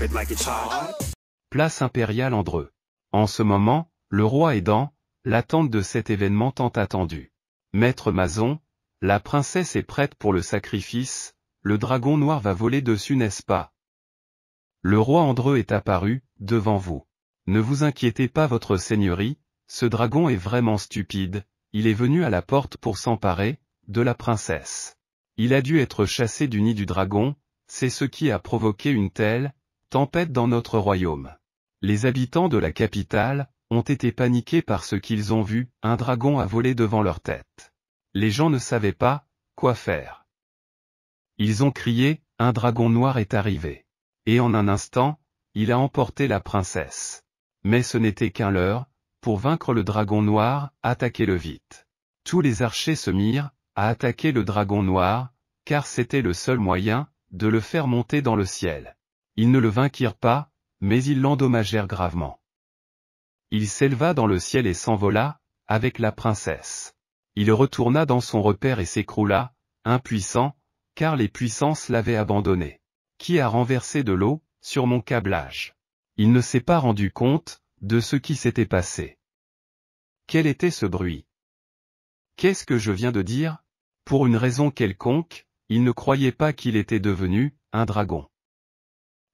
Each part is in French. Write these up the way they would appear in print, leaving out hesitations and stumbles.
it like it's hot. Place impériale en Dreux. En ce moment, le roi est dans l'attente de cet événement tant attendu. Maître Mazon, la princesse est prête pour le sacrifice, le dragon noir va voler dessus, n'est-ce pas? Le roi Andreu est apparu, devant vous. Ne vous inquiétez pas, votre seigneurie, ce dragon est vraiment stupide, il est venu à la porte pour s'emparer de la princesse. Il a dû être chassé du nid du dragon, c'est ce qui a provoqué une telle tempête dans notre royaume. Les habitants de la capitale ont été paniqués par ce qu'ils ont vu, un dragon a volé devant leur tête. Les gens ne savaient pas quoi faire. Ils ont crié, un dragon noir est arrivé. Et en un instant, il a emporté la princesse. Mais ce n'était qu'un leurre, pour vaincre le dragon noir, attaquez-le vite. Tous les archers se mirent à attaquer le dragon noir, car c'était le seul moyen de le faire monter dans le ciel. Ils ne le vainquirent pas, mais ils l'endommagèrent gravement. Il s'éleva dans le ciel et s'envola, avec la princesse. Il retourna dans son repaire et s'écroula, impuissant, car les puissances l'avaient abandonné. Qui a renversé de l'eau sur mon câblage? Il ne s'est pas rendu compte de ce qui s'était passé. Quel était ce bruit? Qu'est-ce que je viens de dire? Pour une raison quelconque, il ne croyait pas qu'il était devenu un dragon.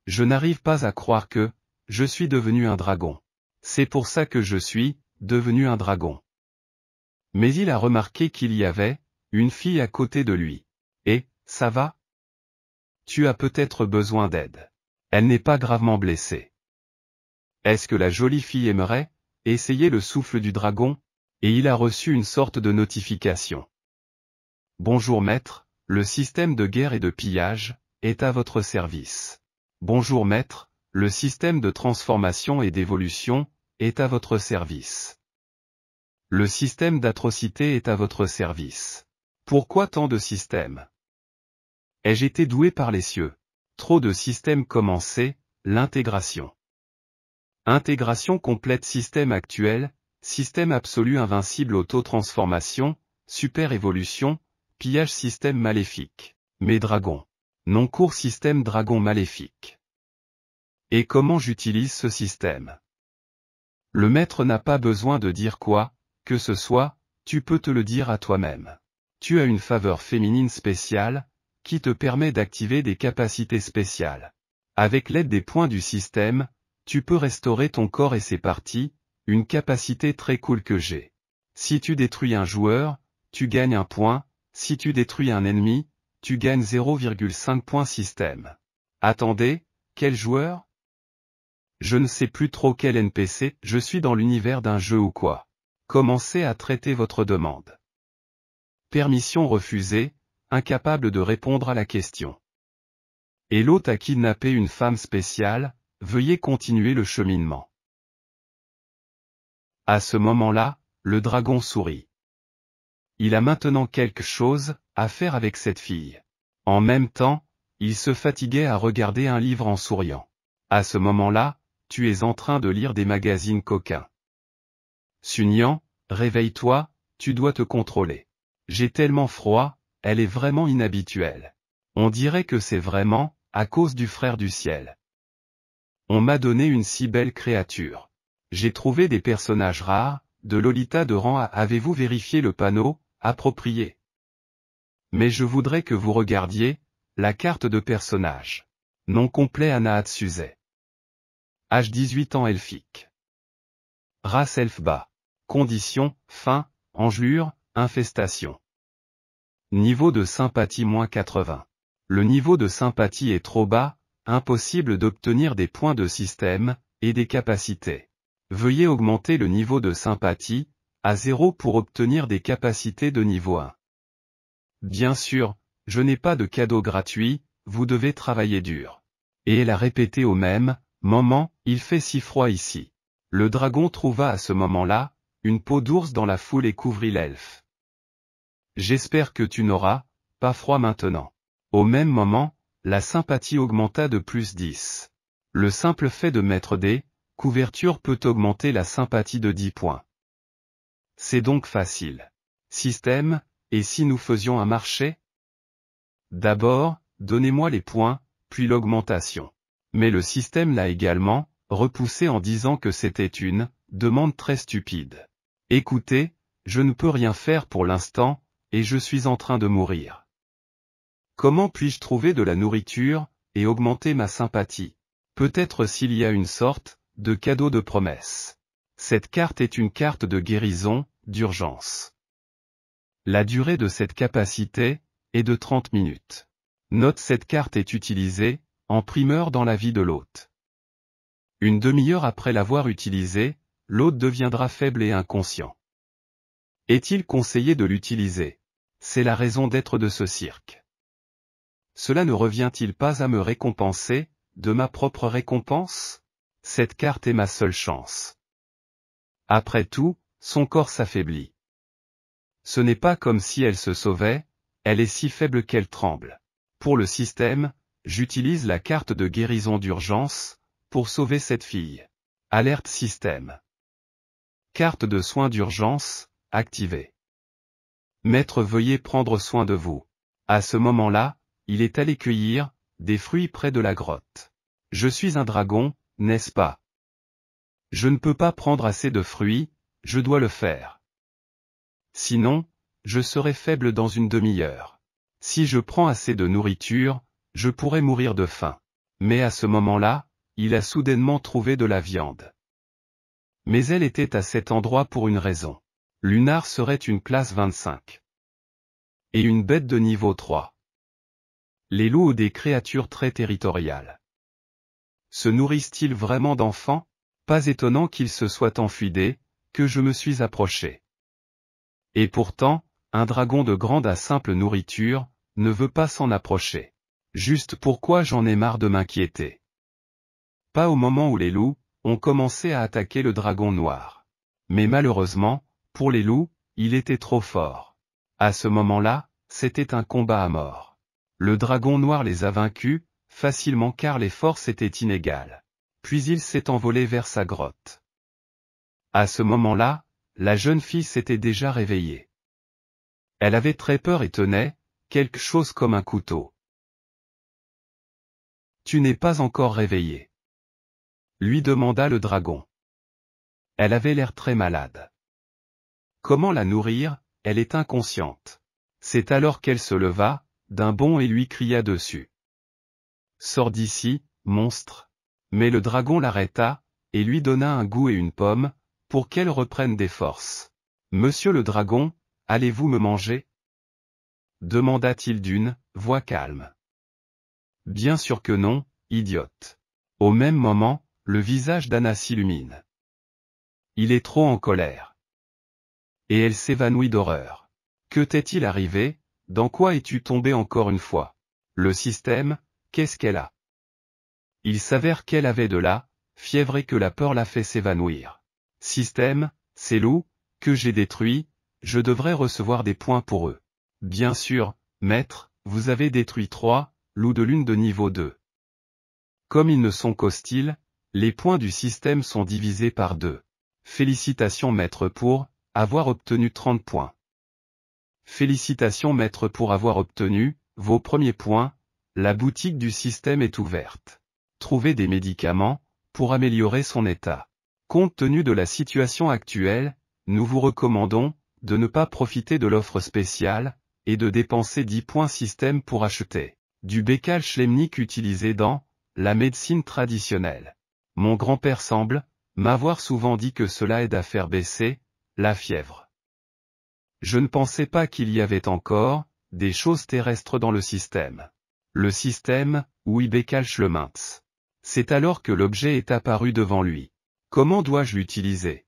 Je n'arrive pas à croire que je suis devenu un dragon. C'est pour ça que je suis devenu un dragon. Mais il a remarqué qu'il y avait une fille à côté de lui. Et, ça va? Tu as peut-être besoin d'aide. Elle n'est pas gravement blessée. Est-ce que la jolie fille aimerait essayer le souffle du dragon? Et il a reçu une sorte de notification. Bonjour maître, le système de guerre et de pillage est à votre service. Bonjour maître, le système de transformation et d'évolution est à votre service. Le système d'atrocité est à votre service. Pourquoi tant de systèmes? Ai-je été doué par les cieux? Trop de systèmes commencés, l'intégration. Intégration complète système actuel, système absolu invincible auto-transformation, super évolution, pillage système maléfique. Mais dragon. Non court système dragon maléfique. Et comment j'utilise ce système? Le maître n'a pas besoin de dire quoi que ce soit, tu peux te le dire à toi-même. Tu as une faveur féminine spéciale, qui te permet d'activer des capacités spéciales. Avec l'aide des points du système, tu peux restaurer ton corps et ses parties, une capacité très cool que j'ai. Si tu détruis un joueur, tu gagnes un point, si tu détruis un ennemi, tu gagnes 0,5 points système. Attendez, quel joueur? Je ne sais plus trop quel NPC, je suis dans l'univers d'un jeu ou quoi. Commencez à traiter votre demande. Permission refusée, incapable de répondre à la question. Et l'hôte a kidnappé une femme spéciale, veuillez continuer le cheminement. À ce moment-là, le dragon sourit. Il a maintenant quelque chose à faire avec cette fille. En même temps, il se fatiguait à regarder un livre en souriant. À ce moment-là, tu es en train de lire des magazines coquins. Sunyan, réveille-toi, tu dois te contrôler. J'ai tellement froid, elle est vraiment inhabituelle. On dirait que c'est vraiment à cause du frère du ciel. On m'a donné une si belle créature. J'ai trouvé des personnages rares, de Lolita de rang A. Avez-vous vérifié le panneau approprié? Mais je voudrais que vous regardiez la carte de personnage. Nom complet Anahat Suzet. Âge 18 ans elfique. Race elfe bas. Conditions, faim, engelure, infestation. Niveau de sympathie -80. Le niveau de sympathie est trop bas, impossible d'obtenir des points de système, et des capacités. Veuillez augmenter le niveau de sympathie à 0 pour obtenir des capacités de niveau 1. Bien sûr, je n'ai pas de cadeau gratuit, vous devez travailler dur. Et elle a répété au même moment, il fait si froid ici. Le dragon trouva à ce moment-là une peau d'ours dans la foule et couvrit l'elfe. J'espère que tu n'auras pas froid maintenant. Au même moment, la sympathie augmenta de +10. Le simple fait de mettre des couvertures peut augmenter la sympathie de 10 points. C'est donc facile. Système, et si nous faisions un marché? D'abord, donnez-moi les points, puis l'augmentation. Mais le système l'a également repoussé en disant que c'était une demande très stupide. Écoutez, je ne peux rien faire pour l'instant, et je suis en train de mourir. Comment puis-je trouver de la nourriture, et augmenter ma sympathie? Peut-être s'il y a une sorte de cadeau de promesse. Cette carte est une carte de guérison, d'urgence. La durée de cette capacité est de 30 minutes. Note: cette carte est utilisée en primeur dans la vie de l'hôte. Une demi-heure après l'avoir utilisée, l'hôte deviendra faible et inconscient. Est-il conseillé de l'utiliser? C'est la raison d'être de ce cirque. Cela ne revient-il pas à me récompenser de ma propre récompense? Cette carte est ma seule chance. Après tout, son corps s'affaiblit. Ce n'est pas comme si elle se sauvait, elle est si faible qu'elle tremble. Pour le système, j'utilise la carte de guérison d'urgence pour sauver cette fille. Alerte système. Carte de soins d'urgence activée. Maître, veuillez prendre soin de vous. À ce moment-là, il est allé cueillir des fruits près de la grotte. Je suis un dragon, n'est-ce pas? Je ne peux pas prendre assez de fruits, je dois le faire. Sinon, je serai faible dans une demi-heure. Si je prends assez de nourriture, je pourrais mourir de faim. Mais à ce moment-là, il a soudainement trouvé de la viande. Mais elle était à cet endroit pour une raison. Lunar serait une classe 25. Et une bête de niveau 3. Les loups ou des créatures très territoriales. Se nourrissent-ils vraiment d'enfants? Pas étonnant qu'ils se soient enfuis que je me suis approché. Et pourtant, un dragon de grande à simple nourriture ne veut pas s'en approcher. Juste pourquoi j'en ai marre de m'inquiéter. Pas au moment où les loups ont commencé à attaquer le dragon noir. Mais malheureusement, pour les loups, il était trop fort. À ce moment-là, c'était un combat à mort. Le dragon noir les a vaincus, facilement car les forces étaient inégales. Puis il s'est envolé vers sa grotte. À ce moment-là, la jeune fille s'était déjà réveillée. Elle avait très peur et tenait quelque chose comme un couteau. Tu n'es pas encore réveillée? Lui demanda le dragon. Elle avait l'air très malade. Comment la nourrir? Elle est inconsciente. C'est alors qu'elle se leva d'un bond et lui cria dessus. Sors d'ici, monstre. Mais le dragon l'arrêta, et lui donna un goût et une pomme, pour qu'elle reprenne des forces. Monsieur le dragon, allez-vous me manger? Demanda-t-il d'une voix calme. Bien sûr que non, idiote. Au même moment, le visage d'Anna s'illumine. Il est trop en colère. Et elle s'évanouit d'horreur. Que t'est-il arrivé? Dans quoi es-tu tombé encore une fois? Le système, qu'est-ce qu'elle a? Il s'avère qu'elle avait de la fièvre et que la peur l'a fait s'évanouir. Système, ces loups, que j'ai détruits, je devrais recevoir des points pour eux. Bien sûr, maître, vous avez détruit 3 loups de lune de niveau 2. Comme ils ne sont qu'hostiles, les points du système sont divisés par 2. Félicitations maître pour avoir obtenu 30 points. Félicitations maître pour avoir obtenu vos premiers points, la boutique du système est ouverte. Trouvez des médicaments pour améliorer son état. Compte tenu de la situation actuelle, nous vous recommandons de ne pas profiter de l'offre spéciale et de dépenser 10 points système pour acheter du Bekal Schlemnik utilisé dans la médecine traditionnelle. Mon grand-père semble m'avoir souvent dit que cela aide à faire baisser la fièvre. Je ne pensais pas qu'il y avait encore des choses terrestres dans le système. Le système, oui Bekal Schlemintz. C'est alors que l'objet est apparu devant lui. Comment dois-je l'utiliser?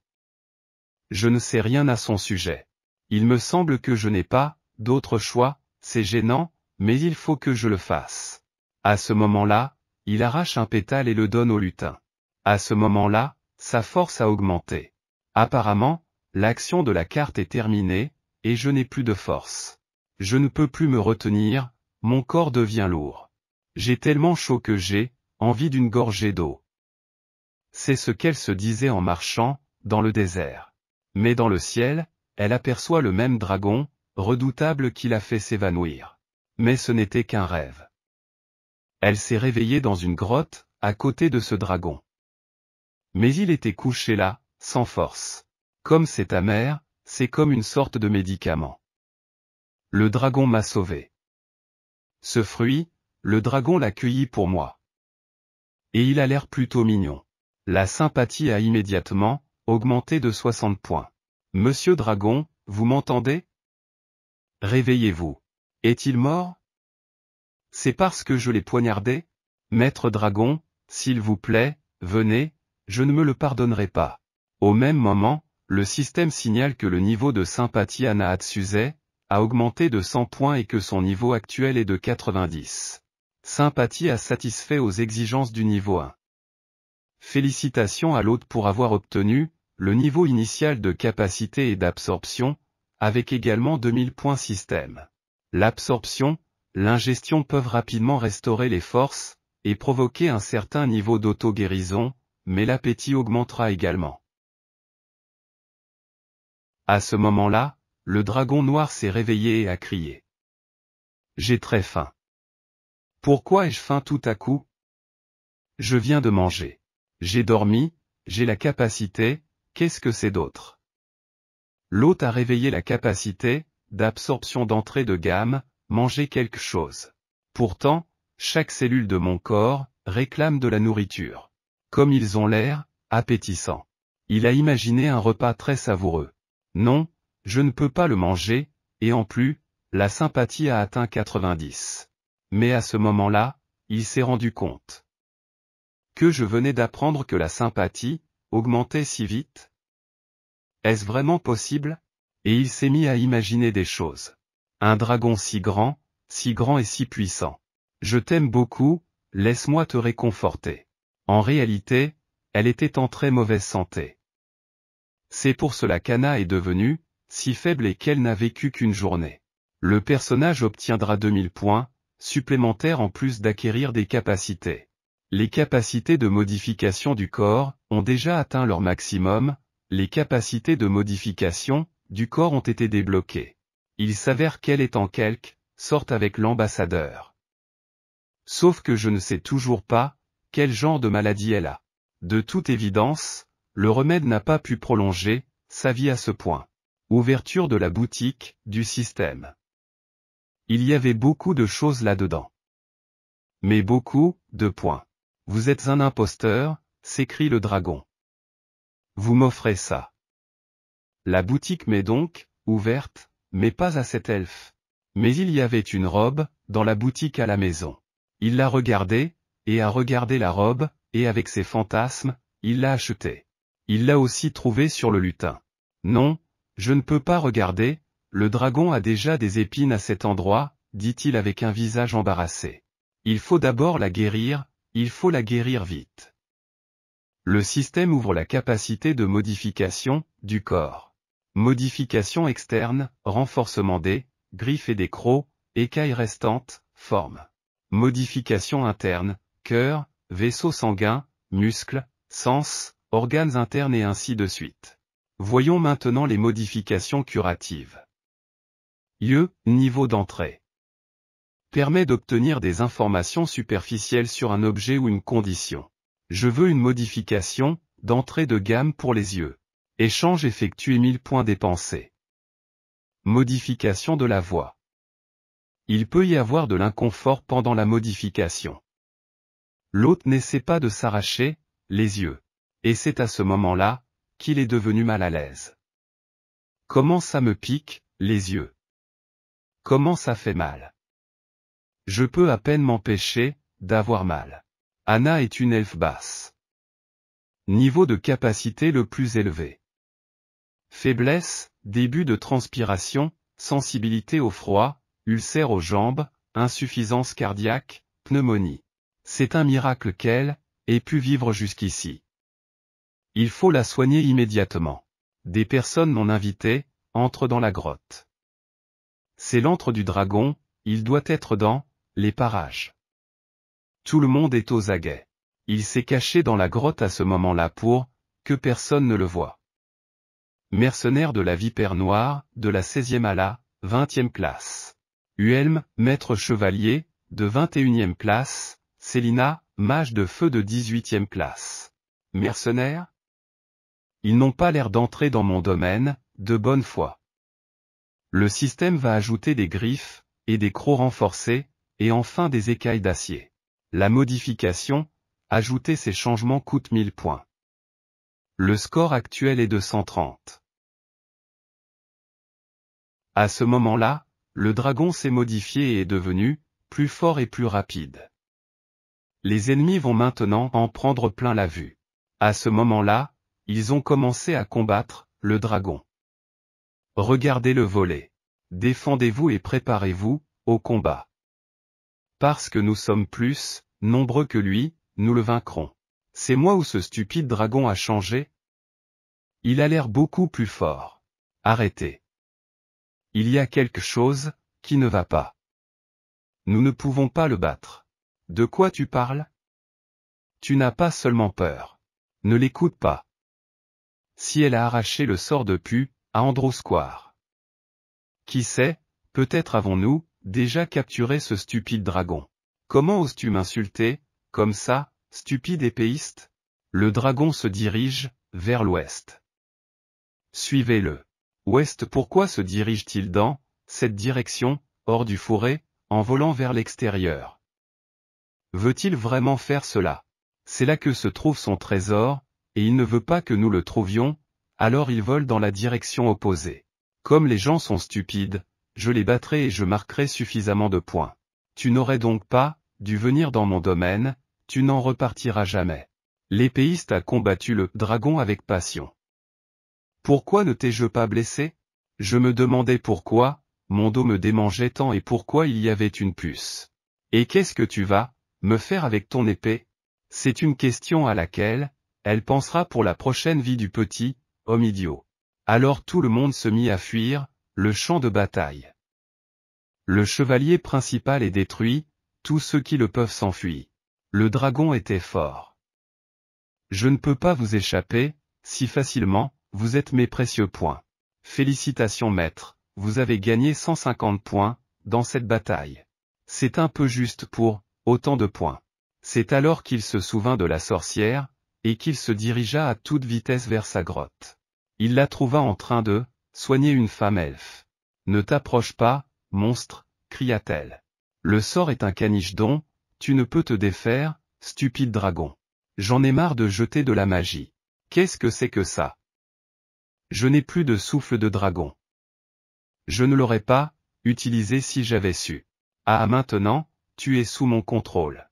Je ne sais rien à son sujet. Il me semble que je n'ai pas d'autre choix, c'est gênant, mais il faut que je le fasse. À ce moment-là, il arrache un pétale et le donne au lutin. À ce moment-là, sa force a augmenté. Apparemment, l'action de la carte est terminée, et je n'ai plus de force. Je ne peux plus me retenir, mon corps devient lourd. J'ai tellement chaud que j'ai envie d'une gorgée d'eau. C'est ce qu'elle se disait en marchant dans le désert. Mais dans le ciel, elle aperçoit le même dragon, redoutable qui l'a fait s'évanouir. Mais ce n'était qu'un rêve. Elle s'est réveillée dans une grotte, à côté de ce dragon. Mais il était couché là, sans force. Comme c'est amer, c'est comme une sorte de médicament. Le dragon m'a sauvé. Ce fruit, le dragon l'a cueilli pour moi. Et il a l'air plutôt mignon. La sympathie a immédiatement augmenté de 60 points. Monsieur Dragon, vous m'entendez? Réveillez-vous. Est-il mort? C'est parce que je l'ai poignardé? Maître Dragon, s'il vous plaît, venez, je ne me le pardonnerai pas. Au même moment, le système signale que le niveau de sympathie à Nahatsuze a augmenté de 100 points et que son niveau actuel est de 90. Sympathie a satisfait aux exigences du niveau 1. Félicitations à l'hôte pour avoir obtenu le niveau initial de capacité et d'absorption, avec également 2000 points système. L'absorption, l'ingestion peuvent rapidement restaurer les forces et provoquer un certain niveau d'auto-guérison, mais l'appétit augmentera également. À ce moment-là, le dragon noir s'est réveillé et a crié. J'ai très faim. Pourquoi ai-je faim tout à coup? Je viens de manger. J'ai dormi, j'ai la capacité, qu'est-ce que c'est d'autre? L'hôte a réveillé la capacité d'absorption d'entrée de gamme, manger quelque chose. Pourtant, chaque cellule de mon corps réclame de la nourriture. Comme ils ont l'air appétissants. Il a imaginé un repas très savoureux. Non, je ne peux pas le manger, et en plus, la sympathie a atteint 90. Mais à ce moment-là, il s'est rendu compte que je venais d'apprendre que la sympathie augmentait si vite. Est-ce vraiment possible? Et il s'est mis à imaginer des choses. Un dragon si grand et si puissant. Je t'aime beaucoup, laisse-moi te réconforter. En réalité, elle était en très mauvaise santé. C'est pour cela qu'Anna est devenue si faible et qu'elle n'a vécu qu'une journée. Le personnage obtiendra 2000 points supplémentaires en plus d'acquérir des capacités. Les capacités de modification du corps ont déjà atteint leur maximum, les capacités de modification du corps ont été débloquées. Il s'avère qu'elle est en quelque sorte avec l'ambassadeur. Sauf que je ne sais toujours pas quel genre de maladie elle a. De toute évidence, le remède n'a pas pu prolonger sa vie à ce point. Ouverture de la boutique du système. Il y avait beaucoup de choses là-dedans. Mais beaucoup de points. Vous êtes un imposteur, s'écrie le dragon. Vous m'offrez ça. La boutique m'est donc ouverte, mais pas à cet elfe. Mais il y avait une robe dans la boutique à la maison. Il l'a regardée, et a regardé la robe, et avec ses fantasmes, il l'a achetée. Il l'a aussi trouvée sur le lutin. Non, je ne peux pas regarder, le dragon a déjà des épines à cet endroit, dit-il avec un visage embarrassé. Il faut d'abord la guérir, il faut la guérir vite. Le système ouvre la capacité de modification du corps. Modification externe, renforcement des griffes et des crocs, écailles restantes, forme. Modification interne, cœur, vaisseau sanguin, muscles, sens, organes internes et ainsi de suite. Voyons maintenant les modifications curatives. Niveau d'entrée. Permet d'obtenir des informations superficielles sur un objet ou une condition. Je veux une modification d'entrée de gamme pour les yeux. Échange effectué 1000 points dépensés. Modification de la voix. Il peut y avoir de l'inconfort pendant la modification. L'hôte n'essaie pas de s'arracher les yeux. Et c'est à ce moment-là qu'il est devenu mal à l'aise. Comment ça me pique les yeux? Comment ça fait mal? Je peux à peine m'empêcher d'avoir mal. Anna est une elfe basse. Niveau de capacité le plus élevé. Faiblesse, début de transpiration, sensibilité au froid, ulcère aux jambes, insuffisance cardiaque, pneumonie. C'est un miracle qu'elle ait pu vivre jusqu'ici. Il faut la soigner immédiatement. Des personnes non invitées entrent dans la grotte. C'est l'antre du dragon, il doit être dans les parages. Tout le monde est aux aguets. Il s'est caché dans la grotte à ce moment-là pour que personne ne le voie. Mercenaire de la vipère noire, de la 16e à la 20e classe. Uelm, maître chevalier, de 21e classe, Célina, mage de feu de 18e classe. Mercenaires? Ils n'ont pas l'air d'entrer dans mon domaine, de bonne foi. Le système va ajouter des griffes, et des crocs renforcés, et enfin des écailles d'acier. La modification, ajouter ces changements coûte 1000 points. Le score actuel est de 130. À ce moment-là, le dragon s'est modifié et est devenu plus fort et plus rapide. Les ennemis vont maintenant en prendre plein la vue. À ce moment-là, ils ont commencé à combattre le dragon. Regardez-le voler. Défendez-vous et préparez-vous au combat. Parce que nous sommes plus nombreux que lui, nous le vaincrons. C'est moi ou ce stupide dragon a changé? Il a l'air beaucoup plus fort. Arrêtez. Il y a quelque chose qui ne va pas. Nous ne pouvons pas le battre. De quoi tu parles? Tu n'as pas seulement peur. Ne l'écoute pas. Si elle a arraché le sort de Pu à Androsquare. Qui sait, peut-être avons-nous déjà capturé ce stupide dragon. Comment oses-tu m'insulter, comme ça, stupide épéiste? Le dragon se dirige vers l'ouest. Suivez-le. Ouest, pourquoi se dirige-t-il dans cette direction, hors du fourré, en volant vers l'extérieur? Veut-il vraiment faire cela? C'est là que se trouve son trésor, et il ne veut pas que nous le trouvions, alors il vole dans la direction opposée. Comme les gens sont stupides, je les battrai et je marquerai suffisamment de points. Tu n'aurais donc pas dû venir dans mon domaine, tu n'en repartiras jamais. L'épéiste a combattu le dragon avec passion. Pourquoi ne t'ai-je pas blessé? Je me demandais pourquoi, mon dos me démangeait tant et pourquoi il y avait une puce. Et qu'est-ce que tu vas me faire avec ton épée? C'est une question à laquelle elle pensera pour la prochaine vie du petit homme idiot. Alors tout le monde se mit à fuir le champ de bataille. Le chevalier principal est détruit, tous ceux qui le peuvent s'enfuient. Le dragon était fort. Je ne peux pas vous échapper si facilement, vous êtes mes précieux points. Félicitations maître, vous avez gagné 150 points dans cette bataille. C'est un peu juste pour autant de points. C'est alors qu'il se souvint de la sorcière, et qu'il se dirigea à toute vitesse vers sa grotte. Il la trouva en train de soigner une femme elfe. Ne t'approche pas, monstre, cria-t-elle. Le sort est un caniche dont tu ne peux te défaire, stupide dragon. J'en ai marre de jeter de la magie. Qu'est-ce que c'est que ça? Je n'ai plus de souffle de dragon. Je ne l'aurais pas utilisé si j'avais su. Ah, maintenant, tu es sous mon contrôle.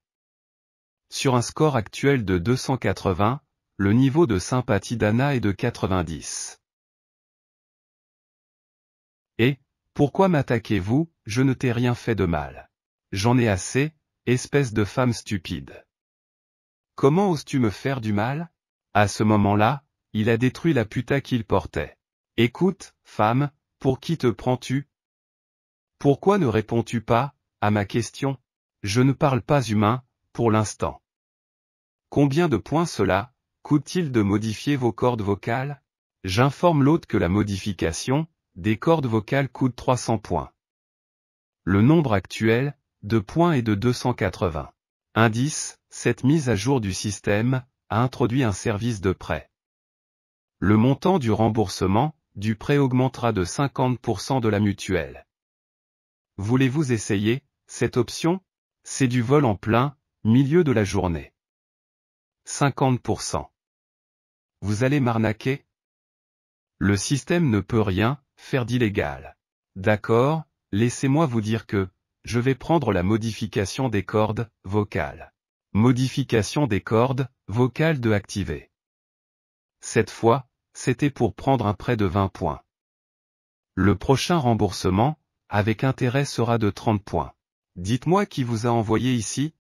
Sur un score actuel de 280, le niveau de sympathie d'Anna est de 90. Et, pourquoi m'attaquez-vous? Je ne t'ai rien fait de mal. J'en ai assez, espèce de femme stupide. Comment oses-tu me faire du mal? À ce moment-là, il a détruit la puta qu'il portait. Écoute, femme, pour qui te prends-tu? Pourquoi ne réponds-tu pas à ma question? Je ne parle pas humain, pour l'instant. Combien de points cela coûte-t-il de modifier vos cordes vocales? J'informe l'hôte que la modification des cordes vocales coûte 300 points. Le nombre actuel de points est de 280. Indice, cette mise à jour du système a introduit un service de prêt. Le montant du remboursement du prêt augmentera de 50% de la mutuelle. Voulez-vous essayer cette option? C'est du vol en plein milieu de la journée. 50%. Vous allez m'arnaquer? Le système ne peut rien faire d'illégal. D'accord, laissez-moi vous dire que je vais prendre la modification des cordes vocales. Modification des cordes vocales de activer. Cette fois, c'était pour prendre un prêt de 20 points. Le prochain remboursement, avec intérêt, sera de 30 points. Dites-moi qui vous a envoyé ici?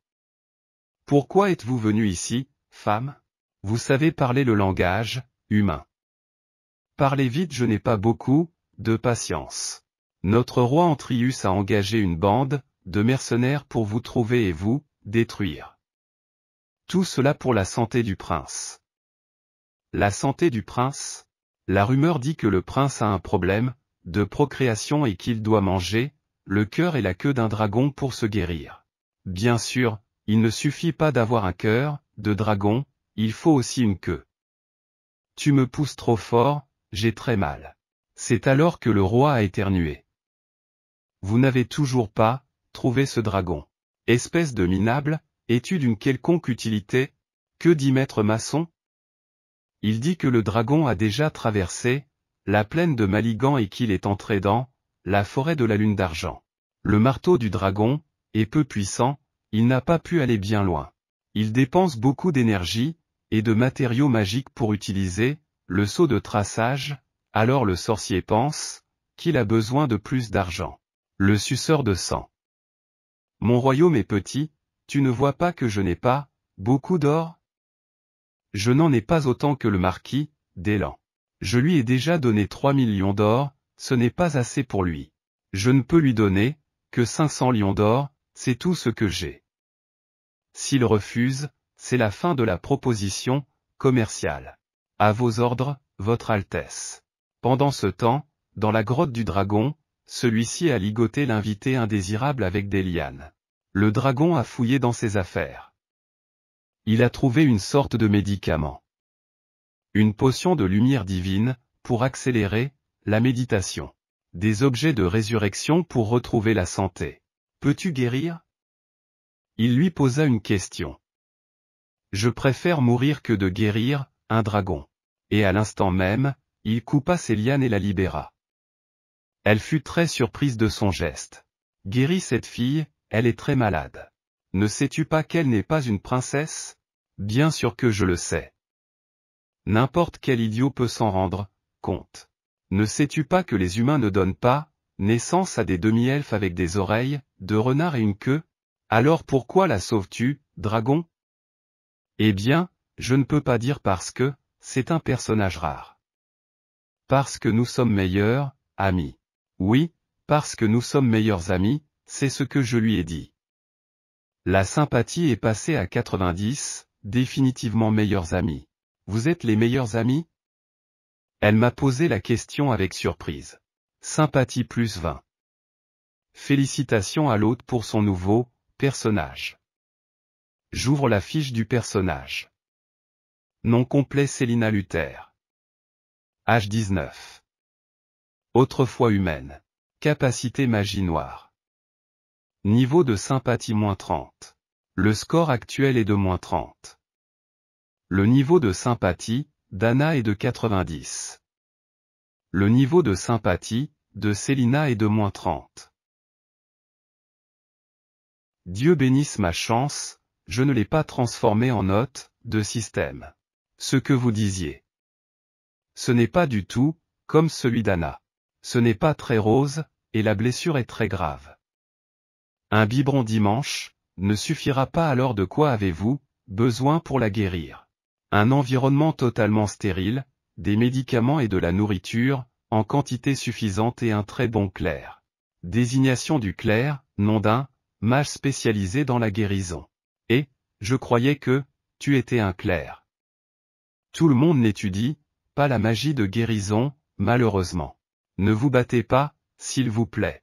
Pourquoi êtes-vous venu ici, femme? Vous savez parler le langage humain. Parlez vite, je n'ai pas beaucoup de patience. Notre roi Antrius a engagé une bande de mercenaires pour vous trouver et vous détruire. Tout cela pour la santé du prince. La santé du prince? La rumeur dit que le prince a un problème de procréation et qu'il doit manger le cœur et la queue d'un dragon pour se guérir. Bien sûr, Il ne suffit pas d'avoir un cœur de dragon, il faut aussi une queue. Tu me pousses trop fort, j'ai très mal. C'est alors que le roi a éternué. Vous n'avez toujours pas trouvé ce dragon. Espèce de minable, es-tu d'une quelconque utilité? Que dit maître Masson? Il dit que le dragon a déjà traversé la plaine de Maligan et qu'il est entré dans la forêt de la lune d'argent. Le marteau du dragon est peu puissant, il n'a pas pu aller bien loin. Il dépense beaucoup d'énergie et de matériaux magiques pour utiliser le sceau de traçage, alors le sorcier pense qu'il a besoin de plus d'argent. Le suceur de sang. Mon royaume est petit, tu ne vois pas que je n'ai pas beaucoup d'or? Je n'en ai pas autant que le marquis d'Élan. Je lui ai déjà donné 3 millions d'or, ce n'est pas assez pour lui. Je ne peux lui donner que 500 lions d'or, c'est tout ce que j'ai. S'il refuse, c'est la fin de la proposition commerciale. À vos ordres, Votre Altesse. Pendant ce temps, dans la grotte du dragon, celui-ci a ligoté l'invité indésirable avec des lianes. Le dragon a fouillé dans ses affaires. Il a trouvé une sorte de médicament. Une potion de lumière divine, pour accélérer la méditation. Des objets de résurrection pour retrouver la santé. Peux-tu guérir? Il lui posa une question. Je préfère mourir que de guérir un dragon. Et à l'instant même, il coupa ses lianes et la libéra. Elle fut très surprise de son geste. Guéris cette fille, elle est très malade. Ne sais-tu pas qu'elle n'est pas une princesse? Bien sûr que je le sais. N'importe quel idiot peut s'en rendre compte. Ne sais-tu pas que les humains ne donnent pas naissance à des demi-elfes avec des oreilles de renard et une queue? Alors pourquoi la sauves-tu, dragon? Eh bien, je ne peux pas dire parce que c'est un personnage rare. Parce que nous sommes meilleurs amis. Oui, parce que nous sommes meilleurs amis, c'est ce que je lui ai dit. La sympathie est passée à 90, définitivement meilleurs amis. Vous êtes les meilleurs amis? Elle m'a posé la question avec surprise. Sympathie plus 20. Félicitations à l'hôte pour son nouveau personnage. J'ouvre la fiche du personnage. Nom complet Célina Luther. Âge 19. Autrefois humaine. Capacité magie noire. Niveau de sympathie moins 30. Le score actuel est de moins 30. Le niveau de sympathie d'Anna est de 90. Le niveau de sympathie de Célina est de moins 30. Dieu bénisse ma chance, je ne l'ai pas transformé en note de système. Ce que vous disiez. Ce n'est pas du tout comme celui d'Anna. Ce n'est pas très rose, et la blessure est très grave. Un biberon dimanche ne suffira pas alors de quoi avez-vous besoin pour la guérir? Un environnement totalement stérile, des médicaments et de la nourriture, en quantité suffisante et un très bon clerc. Désignation du clerc, nom d'un mage spécialisé dans la guérison. Et, je croyais que tu étais un clerc. Tout le monde n'étudie pas la magie de guérison, malheureusement. Ne vous battez pas, s'il vous plaît.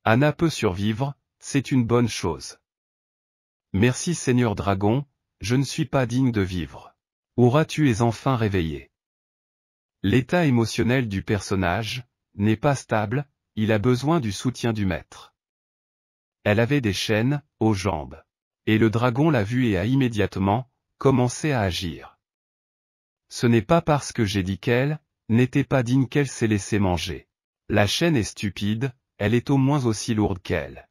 Anna peut survivre, c'est une bonne chose. Merci Seigneur Dragon, je ne suis pas digne de vivre. Aura tu es enfin réveillé. L'état émotionnel du personnage n'est pas stable, il a besoin du soutien du maître. Elle avait des chaînes aux jambes. Et le dragon l'a vue et a immédiatement commencé à agir. Ce n'est pas parce que j'ai dit qu'elle n'était pas digne qu'elle s'est laissée manger. La chaîne est stupide, elle est au moins aussi lourde qu'elle.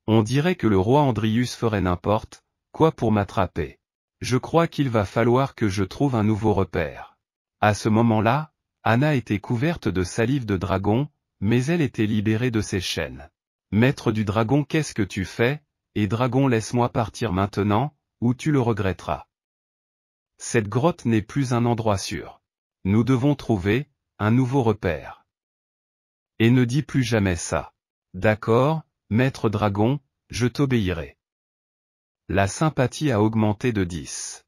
On dirait que le roi Andrius ferait n'importe quoi pour m'attraper. Je crois qu'il va falloir que je trouve un nouveau repère. À ce moment-là, Anna était couverte de salive de dragon, mais elle était libérée de ses chaînes. Maître du dragon, qu'est-ce que tu fais? Et dragon, laisse-moi partir maintenant, ou tu le regretteras. Cette grotte n'est plus un endroit sûr. Nous devons trouver un nouveau repère. Et ne dis plus jamais ça. D'accord, maître dragon, je t'obéirai. La sympathie a augmenté de 10.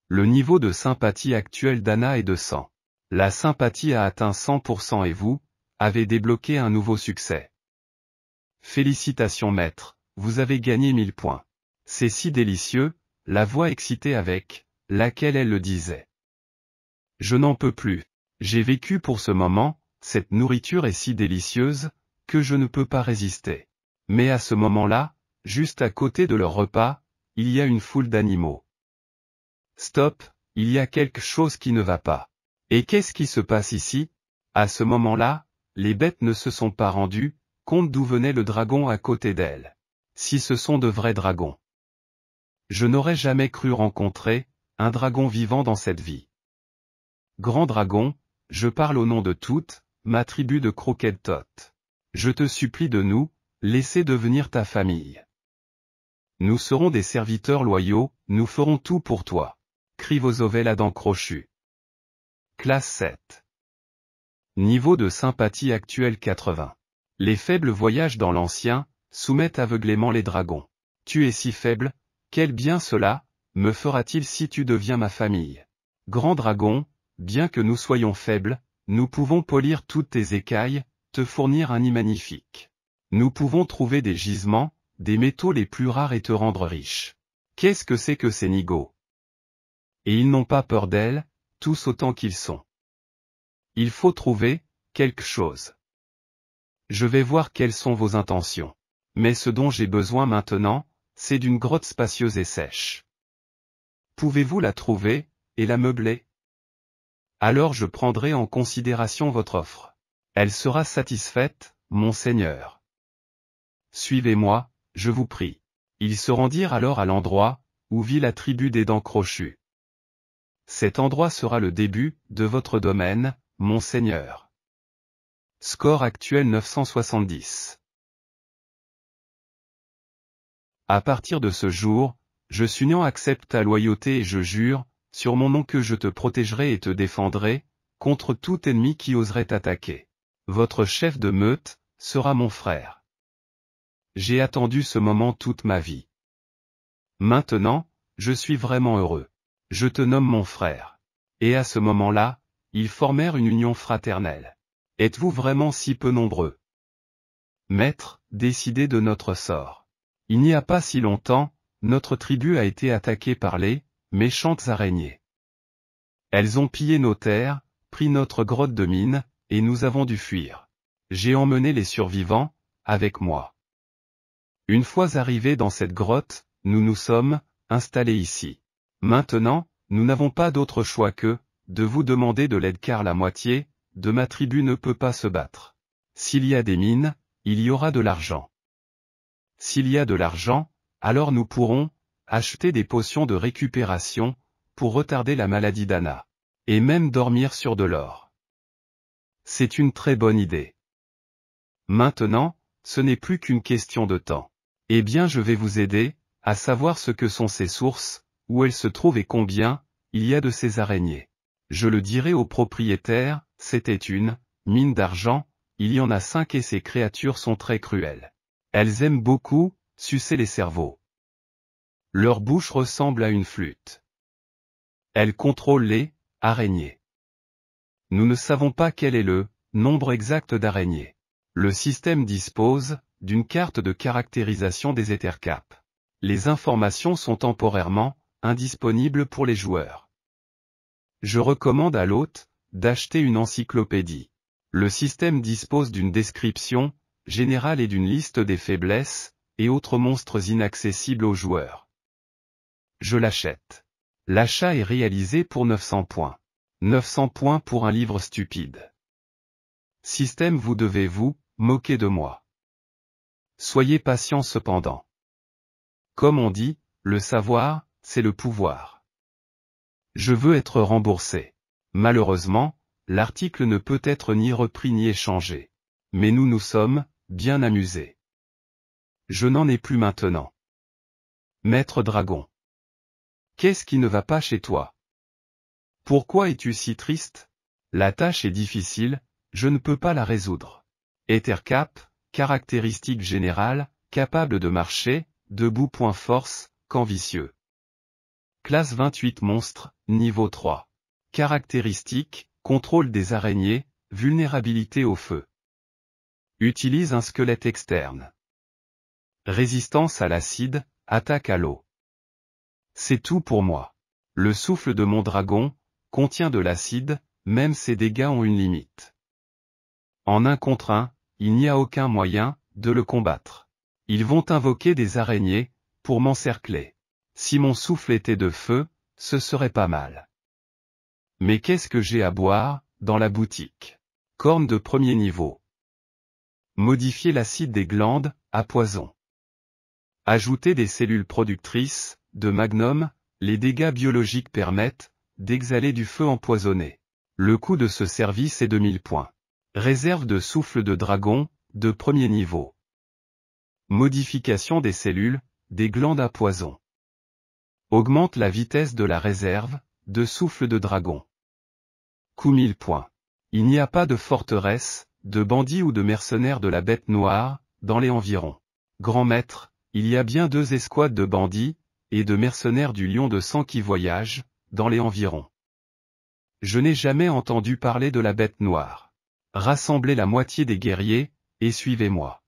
Le niveau de sympathie actuel d'Anna est de 100. La sympathie a atteint 100% et vous avez débloqué un nouveau succès. Félicitations maître, vous avez gagné 1000 points. C'est si délicieux, la voix excitée avec laquelle elle le disait. Je n'en peux plus. J'ai vécu pour ce moment, cette nourriture est si délicieuse, que je ne peux pas résister. Mais à ce moment-là, juste à côté de leur repas, il y a une foule d'animaux. Stop, il y a quelque chose qui ne va pas. Et qu'est-ce qui se passe ici? À ce moment-là, les bêtes ne se sont pas rendues, compte d'où venait le dragon à côté d'elles. Si ce sont de vrais dragons. Je n'aurais jamais cru rencontrer un dragon vivant dans cette vie. Grand dragon, je parle au nom de toute ma tribu de Crooked Tot. Je te supplie de nous laisser devenir ta famille. Nous serons des serviteurs loyaux, nous ferons tout pour toi. Crie Vosovel à dents crochues. Classe 7. Niveau de sympathie actuel 80. Les faibles voyages dans l'ancien, soumettent aveuglément les dragons. Tu es si faible, quel bien cela me fera-t-il si tu deviens ma famille? Grand dragon, bien que nous soyons faibles, nous pouvons polir toutes tes écailles, te fournir un nid magnifique. Nous pouvons trouver des gisements, des métaux les plus rares et te rendre riche. Qu'est-ce que c'est que ces nigauds? Et ils n'ont pas peur d'elles, tous autant qu'ils sont. Il faut trouver quelque chose. Je vais voir quelles sont vos intentions. Mais ce dont j'ai besoin maintenant, c'est d'une grotte spacieuse et sèche. Pouvez-vous la trouver, et la meubler? Alors je prendrai en considération votre offre. Elle sera satisfaite, mon seigneur. Suivez-moi, je vous prie. Ils se rendirent alors à l'endroit où vit la tribu des dents crochues. Cet endroit sera le début de votre domaine, mon seigneur. Score actuel 970. À partir de ce jour, je Sunian accepte ta loyauté et je jure, sur mon nom que je te protégerai et te défendrai, contre tout ennemi qui oserait t'attaquer. Votre chef de meute sera mon frère. J'ai attendu ce moment toute ma vie. Maintenant, je suis vraiment heureux. Je te nomme mon frère. Et à ce moment-là, ils formèrent une union fraternelle. Êtes-vous vraiment si peu nombreux? Maître, décidez de notre sort. Il n'y a pas si longtemps, notre tribu a été attaquée par les méchantes araignées. Elles ont pillé nos terres, pris notre grotte de mine, et nous avons dû fuir. J'ai emmené les survivants, avec moi. Une fois arrivés dans cette grotte, nous nous sommes installés ici. Maintenant, nous n'avons pas d'autre choix que de vous demander de l'aide car la moitié de ma tribu ne peut pas se battre. S'il y a des mines, il y aura de l'argent. S'il y a de l'argent, alors nous pourrons acheter des potions de récupération pour retarder la maladie d'Anna. Et même dormir sur de l'or. C'est une très bonne idée. Maintenant, ce n'est plus qu'une question de temps. Eh bien je vais vous aider à savoir ce que sont ces sources, où elles se trouvent et combien il y a de ces araignées. Je le dirai au propriétaire, c'était une mine d'argent, il y en a 5 et ces créatures sont très cruelles. Elles aiment beaucoup sucer les cerveaux. Leur bouche ressemble à une flûte. Elles contrôlent les araignées. Nous ne savons pas quel est le nombre exact d'araignées. Le système dispose d'une carte de caractérisation des Ethercaps. Les informations sont temporairement indisponibles pour les joueurs. Je recommande à l'hôte d'acheter une encyclopédie. Le système dispose d'une description générale et d'une liste des faiblesses et autres monstres inaccessibles aux joueurs. Je l'achète. L'achat est réalisé pour 900 points. 900 points pour un livre stupide. Système, vous devez vous moquer de moi. Soyez patient cependant. Comme on dit, le savoir, c'est le pouvoir. Je veux être remboursé. Malheureusement, l'article ne peut être ni repris ni échangé. Mais nous nous sommes bien amusés. Je n'en ai plus maintenant. Maître Dragon. Qu'est-ce qui ne va pas chez toi? Pourquoi es-tu si triste? La tâche est difficile, je ne peux pas la résoudre. Ethercap, caractéristique générale, capable de marcher, debout. Force, camp vicieux. Classe 28 monstre, niveau 3. Caractéristique, contrôle des araignées, vulnérabilité au feu. Utilise un squelette externe. Résistance à l'acide, attaque à l'eau. C'est tout pour moi. Le souffle de mon dragon contient de l'acide, même ses dégâts ont une limite. En 1 contre 1, il n'y a aucun moyen de le combattre. Ils vont invoquer des araignées pour m'encercler. Si mon souffle était de feu, ce serait pas mal. Mais qu'est-ce que j'ai à boire dans la boutique? Corne de premier niveau. Modifier l'acide des glandes à poison. Ajouter des cellules productrices de magnum, les dégâts biologiques permettent d'exhaler du feu empoisonné. Le coût de ce service est 2000 points. Réserve de souffle de dragon, de premier niveau. Modification des cellules, des glandes à poison. Augmente la vitesse de la réserve, de souffle de dragon. Coût 1000 points. Il n'y a pas de forteresse, de bandits ou de mercenaires de la bête noire, dans les environs. Grand maître, il y a bien 2 escouades de bandits, et de mercenaires du lion de sang qui voyagent, dans les environs. Je n'ai jamais entendu parler de la bête noire. Rassemblez la moitié des guerriers, et suivez-moi.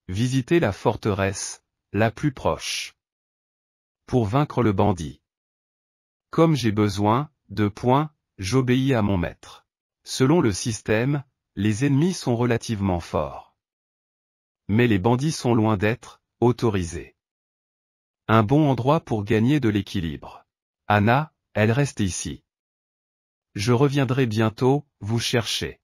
Visitez la forteresse, la plus proche. Pour vaincre le bandit. Comme j'ai besoin de points, j'obéis à mon maître. Selon le système, les ennemis sont relativement forts. Mais les bandits sont loin d'être autorisés. Un bon endroit pour gagner de l'équilibre. Anna, elle reste ici. Je reviendrai bientôt, vous chercher.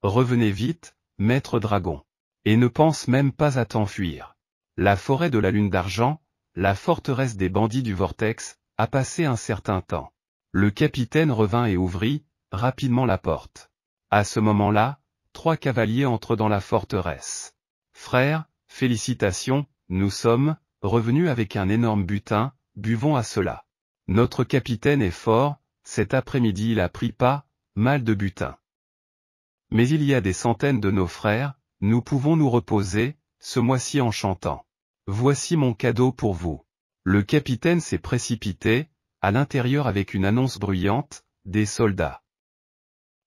Revenez vite, maître dragon. Et ne pense même pas à t'enfuir. La forêt de la lune d'argent, la forteresse des bandits du vortex, a passé un certain temps. Le capitaine revint et ouvrit rapidement la porte. À ce moment-là, 3 cavaliers entrent dans la forteresse. Frère, félicitations, nous sommes revenus avec un énorme butin, buvons à cela. Notre capitaine est fort, cet après-midi il a pris pas mal de butin. Mais il y a des centaines de nos frères, nous pouvons nous reposer, ce mois-ci en chantant. Voici mon cadeau pour vous. Le capitaine s'est précipité, à l'intérieur avec une annonce bruyante, des soldats.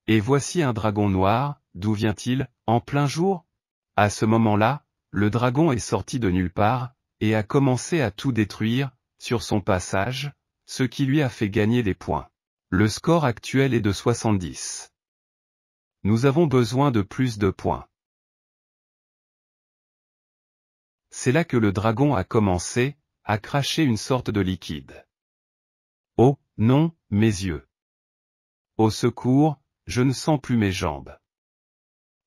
Et voici un dragon noir, d'où vient-il, en plein jour? À ce moment-là, le dragon est sorti de nulle part, et a commencé à tout détruire, sur son passage, ce qui lui a fait gagner des points. Le score actuel est de 70. Nous avons besoin de plus de points. C'est là que le dragon a commencé à cracher une sorte de liquide. Oh, non, mes yeux. Au secours, je ne sens plus mes jambes.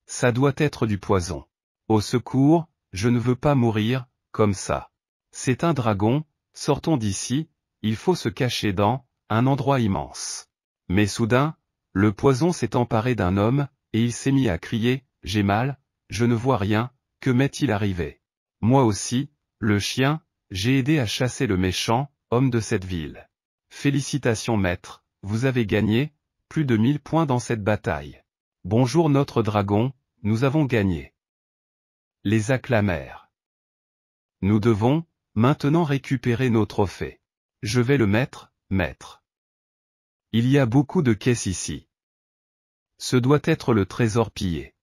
Ça doit être du poison. Au secours, je ne veux pas mourir, comme ça. C'est un dragon, sortons d'ici, il faut se cacher dans un endroit immense. Mais soudain, le poison s'est emparé d'un homme, et il s'est mis à crier, j'ai mal, je ne vois rien, que m'est-il arrivé? Moi aussi, le chien, j'ai aidé à chasser le méchant homme de cette ville. Félicitations maître, vous avez gagné, plus de 1000 points dans cette bataille. Bonjour notre dragon, nous avons gagné. Les acclamèrent. Nous devons, maintenant récupérer nos trophées. Je vais le mettre, maître. Il y a beaucoup de caisses ici. Ce doit être le trésor pillé.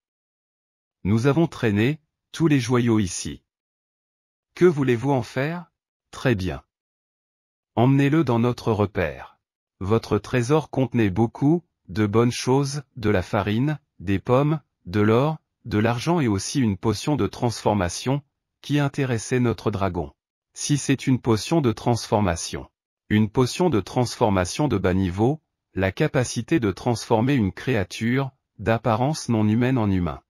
Nous avons traîné tous les joyaux ici. Que voulez-vous en faire? Très bien. Emmenez-le dans notre repère. Votre trésor contenait beaucoup de bonnes choses, de la farine, des pommes, de l'or, de l'argent et aussi une potion de transformation, qui intéressait notre dragon. Si c'est une potion de transformation. Une potion de transformation de bas niveau, la capacité de transformer une créature, d'apparence non humaine en humain.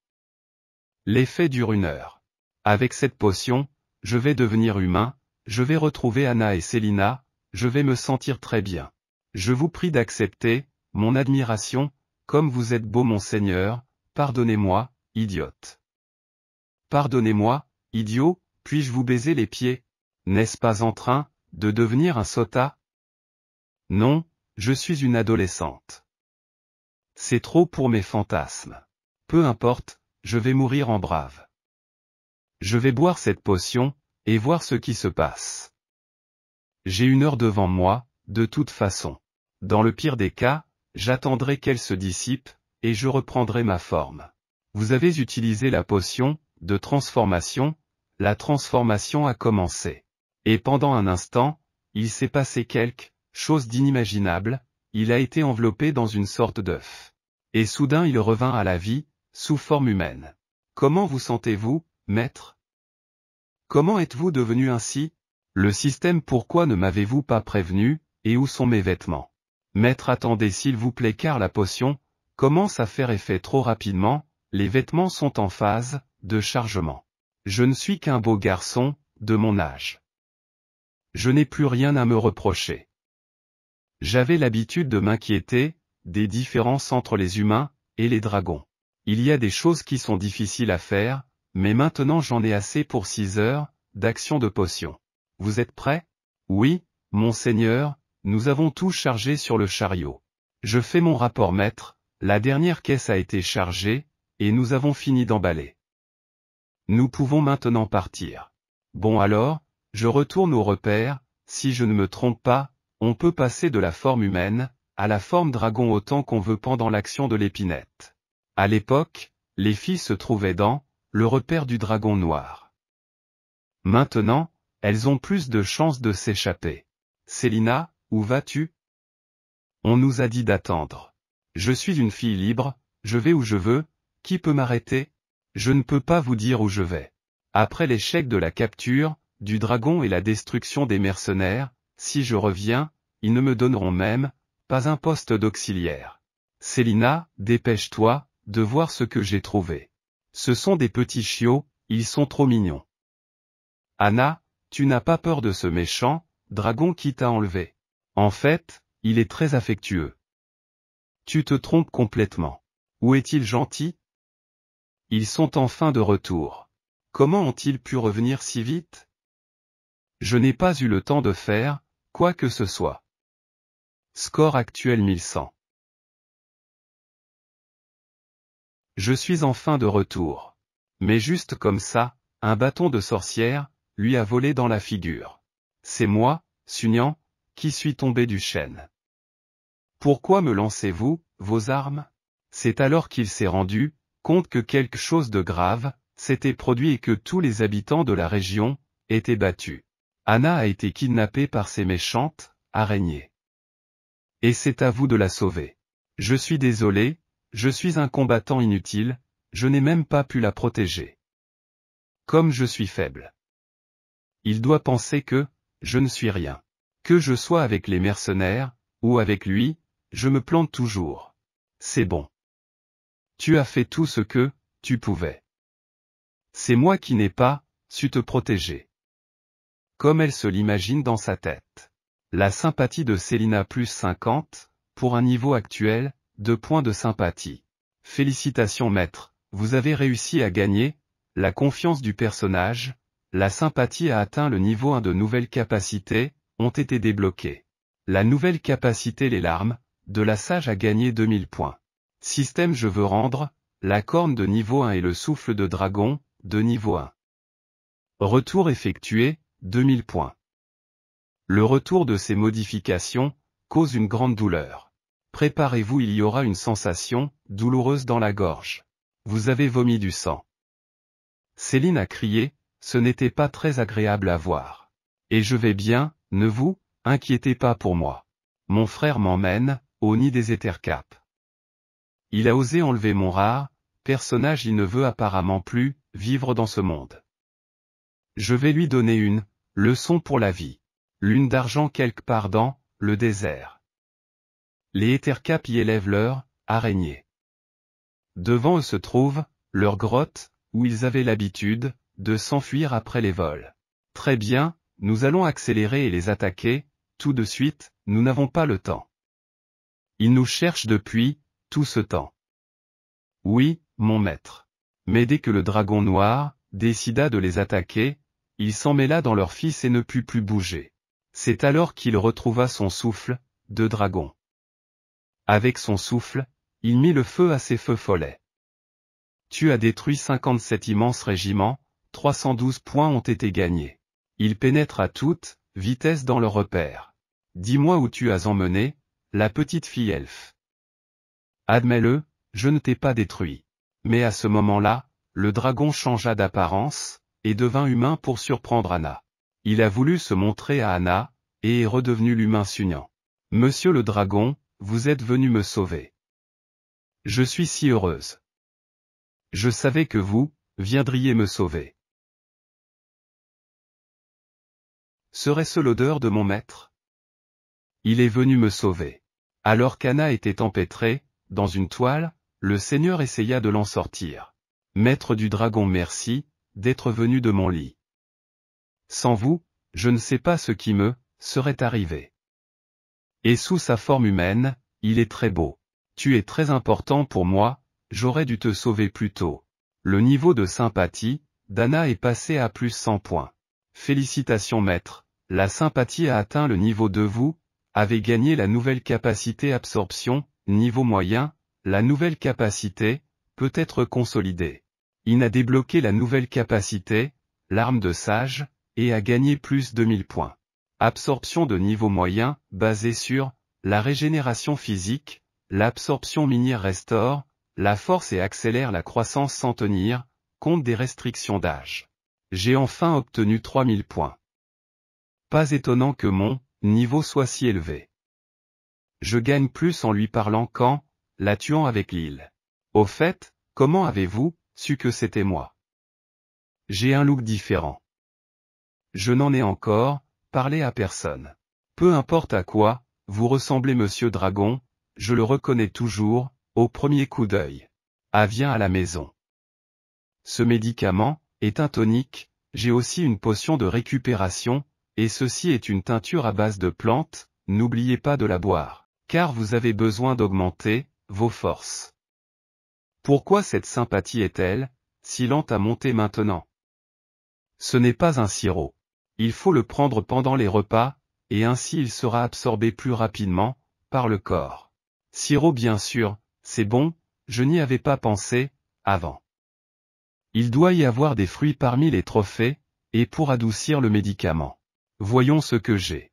L'effet dure 1 heure. Avec cette potion, je vais devenir humain, je vais retrouver Anna et Célina, je vais me sentir très bien. Je vous prie d'accepter mon admiration, comme vous êtes beau mon Seigneur, pardonnez-moi, idiote. Pardonnez-moi, idiot, puis-je vous baiser les pieds? N'est-ce pas en train de devenir un sota? Non, je suis une adolescente. C'est trop pour mes fantasmes. Peu importe, je vais mourir en brave. Je vais boire cette potion, et voir ce qui se passe. J'ai 1 heure devant moi, de toute façon. Dans le pire des cas, j'attendrai qu'elle se dissipe, et je reprendrai ma forme. Vous avez utilisé la potion de transformation, la transformation a commencé. Et pendant un instant, il s'est passé quelque chose d'inimaginable, il a été enveloppé dans une sorte d'œuf. Et soudain il revint à la vie, sous forme humaine. Comment vous sentez-vous, maître? Comment êtes-vous devenu ainsi? Le système, pourquoi ne m'avez-vous pas prévenu, et où sont mes vêtements? Maître, attendez s'il vous plaît, car la potion commence à faire effet trop rapidement, les vêtements sont en phase de chargement. Je ne suis qu'un beau garçon, de mon âge. Je n'ai plus rien à me reprocher. J'avais l'habitude de m'inquiéter des différences entre les humains et les dragons. Il y a des choses qui sont difficiles à faire, mais maintenant j'en ai assez pour 6 heures d'action de potion. Vous êtes prêts? Oui, monseigneur, nous avons tout chargé sur le chariot. Je fais mon rapport, maître, la dernière caisse a été chargée, et nous avons fini d'emballer. Nous pouvons maintenant partir. Bon alors, je retourne au repère, si je ne me trompe pas, on peut passer de la forme humaine à la forme dragon autant qu'on veut pendant l'action de l'épinette. À l'époque, les filles se trouvaient dans le repère du dragon noir. Maintenant, elles ont plus de chances de s'échapper. Célina, où vas-tu? On nous a dit d'attendre. Je suis une fille libre, je vais où je veux, qui peut m'arrêter? Je ne peux pas vous dire où je vais. Après l'échec de la capture du dragon et la destruction des mercenaires, si je reviens, ils ne me donneront même pas un poste d'auxiliaire. Célina, dépêche-toi de voir ce que j'ai trouvé. Ce sont des petits chiots, ils sont trop mignons. Anna, tu n'as pas peur de ce méchant dragon qui t'a enlevé? En fait, il est très affectueux. Tu te trompes complètement. Où est-il gentil? Ils sont enfin de retour. Comment ont-ils pu revenir si vite? Je n'ai pas eu le temps de faire quoi que ce soit. Score actuel 1100. Je suis enfin de retour. Mais juste comme ça, un bâton de sorcière lui a volé dans la figure. C'est moi, Sunyan, qui suis tombé du chêne. Pourquoi me lancez-vous vos armes? C'est alors qu'il s'est rendu compte que quelque chose de grave s'était produit et que tous les habitants de la région étaient battus. Anna a été kidnappée par ces méchantes araignées. Et c'est à vous de la sauver. Je suis désolé, je suis un combattant inutile, je n'ai même pas pu la protéger. Comme je suis faible. Il doit penser que je ne suis rien. Que je sois avec les mercenaires, ou avec lui, je me plante toujours. C'est bon. Tu as fait tout ce que tu pouvais. C'est moi qui n'ai pas su te protéger. Comme elle se l'imagine dans sa tête. La sympathie de Célina plus 50, pour un niveau actuel, 2 points de sympathie. Félicitations maître, vous avez réussi à gagner la confiance du personnage, la sympathie a atteint le niveau 1 de nouvelles capacités, ont été débloquées. La nouvelle capacité les larmes, de la sage a gagné 2000 points. Système je veux rendre, la corne de niveau 1 et le souffle de dragon, de niveau 1. Retour effectué, 2000 points. Le retour de ces modifications cause une grande douleur. Préparez-vous, il y aura une sensation douloureuse dans la gorge. Vous avez vomi du sang. Céline a crié, ce n'était pas très agréable à voir. Et je vais bien, ne vous inquiétez pas pour moi. Mon frère m'emmène au nid des Éthercap. Il a osé enlever mon rare personnage, il ne veut apparemment plus vivre dans ce monde. Je vais lui donner une leçon pour la vie. Lune d'argent quelque part dans le désert. Les Éthercap y élèvent leur araignée. Devant eux se trouve leur grotte, où ils avaient l'habitude de s'enfuir après les vols. Très bien, nous allons accélérer et les attaquer, tout de suite, nous n'avons pas le temps. Ils nous cherchent depuis tout ce temps. Oui, mon maître. Mais dès que le dragon noir décida de les attaquer, il s'en mêla dans leur fils et ne put plus bouger. C'est alors qu'il retrouva son souffle de dragon. Avec son souffle, il mit le feu à ses feux follets. Tu as détruit 57 immenses régiments, 312 points ont été gagnés. Il pénètre à toute vitesse dans le repère. Dis-moi où tu as emmené la petite fille elfe. Admets-le, je ne t'ai pas détruit. Mais à ce moment-là, le dragon changea d'apparence et devint humain pour surprendre Anna. Il a voulu se montrer à Anna, et est redevenu l'humain Sunyan. Monsieur le dragon, vous êtes venu me sauver. Je suis si heureuse. Je savais que vous viendriez me sauver. Serait-ce l'odeur de mon maître? Il est venu me sauver. Alors qu'Anna était empêtrée, dans une toile, le Seigneur essaya de l'en sortir. Maître du dragon, merci, d'être venu de mon lit. Sans vous, je ne sais pas ce qui me serait arrivé. Et sous sa forme humaine, il est très beau. Tu es très important pour moi, j'aurais dû te sauver plus tôt. Le niveau de sympathie d'Anna est passé à plus 100 points. Félicitations maître, la sympathie a atteint le niveau 2. Vous avez gagné la nouvelle capacité absorption, niveau moyen, la nouvelle capacité peut être consolidée. Il a débloqué la nouvelle capacité, l'arme de sage, et a gagné plus 2000 points. Absorption de niveau moyen, basée sur la régénération physique, l'absorption minière restaure, la force et accélère la croissance sans tenir compte des restrictions d'âge. J'ai enfin obtenu 3000 points. Pas étonnant que mon niveau soit si élevé. Je gagne plus en lui parlant qu'en la tuant avec l'île. Au fait, comment avez-vous su que c'était moi? J'ai un look différent. Je n'en ai encore parlé à personne. Peu importe à quoi vous ressemblez Monsieur Dragon, je le reconnais toujours, au premier coup d'œil. Ah, viens à la maison. Ce médicament est un tonique, j'ai aussi une potion de récupération, et ceci est une teinture à base de plantes, n'oubliez pas de la boire, car vous avez besoin d'augmenter vos forces. Pourquoi cette sympathie est-elle si lente à monter maintenant? Ce n'est pas un sirop. Il faut le prendre pendant les repas, et ainsi il sera absorbé plus rapidement par le corps. Sirop bien sûr, c'est bon, je n'y avais pas pensé avant. Il doit y avoir des fruits parmi les trophées, et pour adoucir le médicament. Voyons ce que j'ai.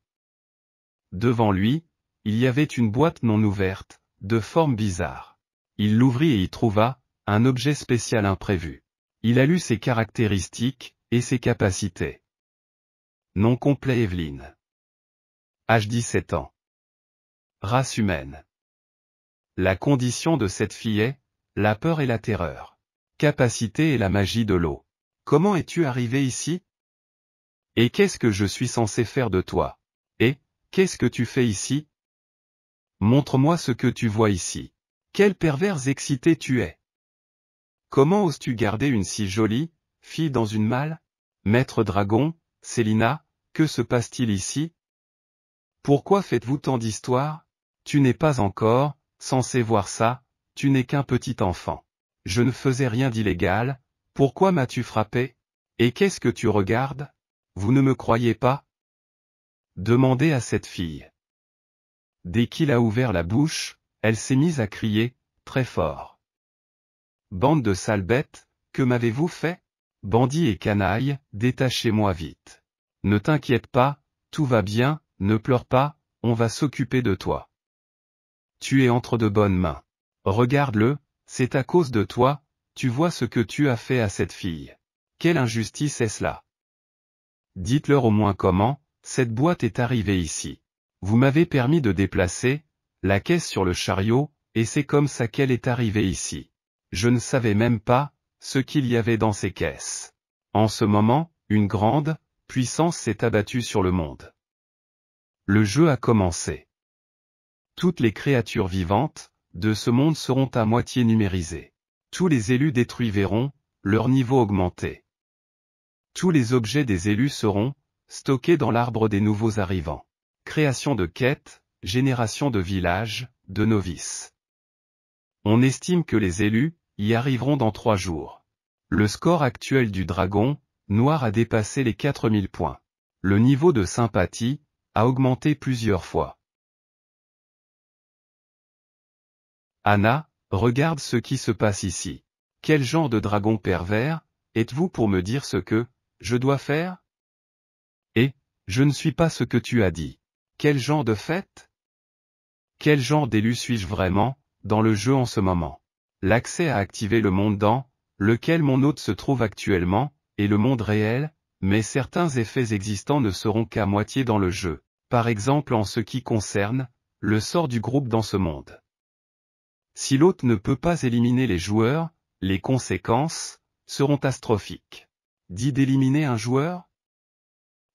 Devant lui, il y avait une boîte non ouverte, de forme bizarre. Il l'ouvrit et y trouva un objet spécial imprévu. Il a lu ses caractéristiques et ses capacités. Nom complet Evelyne. Âge 17 ans. Race humaine. La condition de cette fille est la peur et la terreur. Capacité et la magie de l'eau. Comment es-tu arrivé ici? Et qu'est-ce que je suis censé faire de toi? Et qu'est-ce que tu fais ici? Montre-moi ce que tu vois ici. Quel pervers excité tu es. Comment oses-tu garder une si jolie fille dans une malle? Maître Dragon, Célina, que se passe-t-il ici? Pourquoi faites-vous tant d'histoires? Tu n'es pas encore censé voir ça, tu n'es qu'un petit enfant. Je ne faisais rien d'illégal, pourquoi m'as-tu frappé? Et qu'est-ce que tu regardes? Vous ne me croyez pas? Demandez à cette fille. Dès qu'il a ouvert la bouche, elle s'est mise à crier, très fort. Bande de sales bêtes, que m'avez-vous fait? Bandits et canailles, détachez-moi vite. Ne t'inquiète pas, tout va bien, ne pleure pas, on va s'occuper de toi. Tu es entre de bonnes mains. Regarde-le, c'est à cause de toi, tu vois ce que tu as fait à cette fille. Quelle injustice est cela? Dites-leur au moins comment cette boîte est arrivée ici. Vous m'avez permis de déplacer la caisse sur le chariot, et c'est comme ça qu'elle est arrivée ici. Je ne savais même pas ce qu'il y avait dans ces caisses. En ce moment, une grande puissance s'est abattue sur le monde. Le jeu a commencé. Toutes les créatures vivantes de ce monde seront à moitié numérisées. Tous les élus détruits verront leur niveau augmenter. Tous les objets des élus seront stockés dans l'arbre des nouveaux arrivants. Création de quêtes, génération de villages, de novices. On estime que les élus y arriveront dans 3 jours. Le score actuel du dragon noir a dépassé les 4000 points. Le niveau de sympathie a augmenté plusieurs fois. Anna, regarde ce qui se passe ici. Quel genre de dragon pervers êtes-vous pour me dire ce que je dois faire? Et je ne suis pas ce que tu as dit. Quel genre de fête? Quel genre d'élu suis-je vraiment dans le jeu en ce moment? L'accès à activer le monde dans lequel mon hôte se trouve actuellement et le monde réel, mais certains effets existants ne seront qu'à moitié dans le jeu, par exemple en ce qui concerne le sort du groupe dans ce monde. Si l'hôte ne peut pas éliminer les joueurs, les conséquences seront catastrophiques. Dit d'éliminer un joueur?